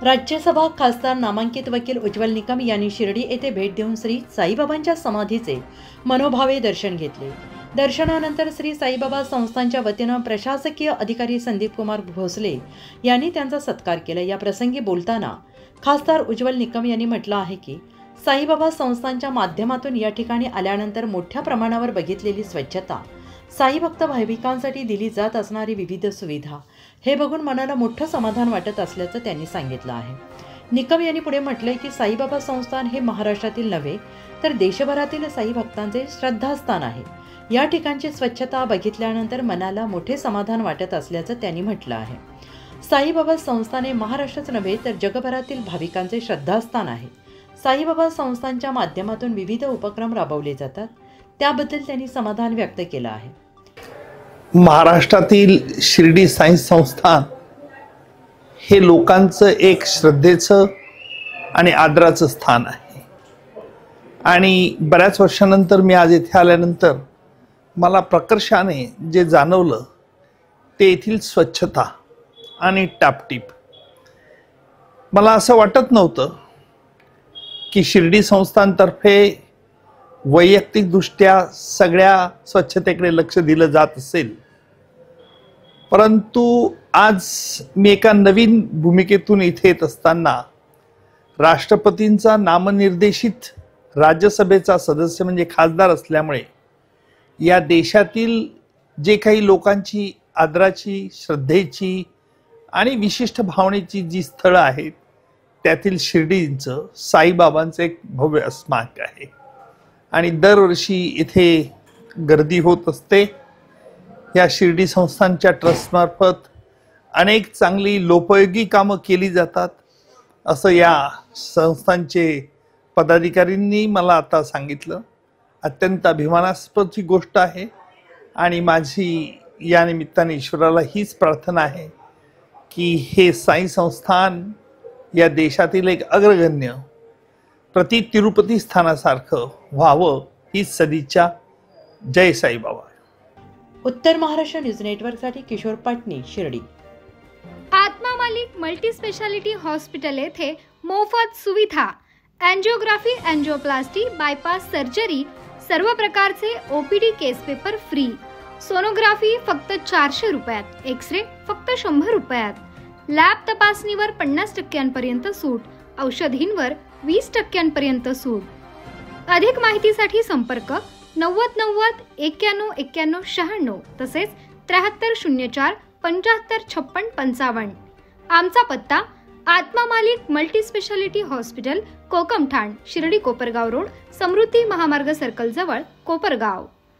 राज्यसभा खासदार नामांकित वकील उज्ज्वल निकम यांनी शिर्डी येथे भेट देऊन श्री साईबाबांच्या समाधीचे मनोभावे दर्शन घेतले। दर्शनानंतर श्री साईबाबा संस्थांच्या वतीनं प्रशासकीय अधिकारी संदीप कुमार भोसले यांनी त्यांचा सत्कार केला। या प्रसंगी बोलताना खासदार उज्ज्वल निकम यांनी म्हटलं आहे की साईबाबा संस्थांच्या माध्यमातून या ठिकाणी आल्यानंतर मोठ्या प्रमाणावर बघितलेली स्वच्छता, साई भक्त भाविकांसाठी दिली जात असणारी विविध सुविधा हे बघून मनाला मोठं समाधान वाटत असल्याचं त्यांनी सांगितलं आहे। निकम यांनी पुढे म्हटलंय की साईबाबा संस्थान हे महाराष्ट्रातील नव्हे तर देशभरातील साई भक्तांचे श्रद्धास्थान आहे। या ठिकाणची स्वच्छता बघितल्यानंतर मनाला मोठे समाधान वाटत असल्याचं त्यांनी म्हटलं आहे। साईबाबा संस्थान हे महाराष्ट्रच नव्हे तर जगभरातील भाविकांचे श्रद्धास्थान आहे। साईबाबा संस्थांच्या माध्यमातून विविध उपक्रम राबवले जातात, त्याबद्दल त्यांनी समाधान व्यक्त केलं आहे। महाराष्ट्रातील शिर्डी साई संस्थान हे लोकांचं एक श्रद्धेचं आणि आदराचं स्थान आहे आणि बऱ्याच वर्षानंतर मी आज येथे आल्यानंतर मला प्रकर्षाने जे जाणवलं ते येथील स्वच्छता आणि टापटीप। मला असं वाटत नव्हतं की शिर्डी संस्थानतर्फे वैयक्तिकदृष्ट्या सगळ्या स्वच्छतेकडे लक्ष दिलं जात असेल, परंतु आज मी एका नवीन भूमिकेतून इथे येत असताना राष्ट्रपतींचा नामनिर्देशित राज्यसभेचा सदस्य म्हणजे खासदार असल्यामुळे या देशातील जे काही लोकांची आदराची, श्रद्धेची आणि विशिष्ट भावनेची जी स्थळं आहेत त्यातील शिर्डीचं साईबाबांचं एक भव्य स्मारक आहे आणि दरवर्षी इथे गर्दी होत असते। या शिर्डी संस्थानच्या ट्रस्टमार्फत अनेक चांगली लोकोपयोगी कामं केली जातात असं या संस्थांचे पदाधिकाऱ्यांनी मला आता सांगितलं। अत्यंत अभिमानास्पद गोष्ट आहे आणि माझी या निमित्ताने ईश्वराला हीच प्रार्थना आहे की हे साई संस्थान या देशातील एक अग्रगण्य प्रति तिरुपती स्थानासारखं व्हावं ही सदिच्छा। जय साईबाबा। उत्तर महाराष्ट्र न्यूज नेटवर्कसाठी किशोर पाटणी, शिर्डी। आत्मा मालिक मल्टी स्पेशालिटी हॉस्पिटल येथे मोफत सुविधा, एंजियोग्राफी, एंजियोप्लास्टी, बायपास सर्जरी, सर्व प्रकारचे ओपीडी केस पेपर फ्री, सोनोग्राफी फक्त 400 रुपयात, एक्सरे फक्त 100 रुपयात, लॅब तपासणीवर 50% सूट, औषधींवर 20% सूट। अधिक माहितीसाठी संपर्क 90 90 91 91 96 तसेच 7304 75 56 55। आमचा पत्ता Atma Malik multi specialty hospital, Kokamthan, Shirdi Kopargaon road, Samruddhi Mahamarg circle जवळ, कोपरगाव।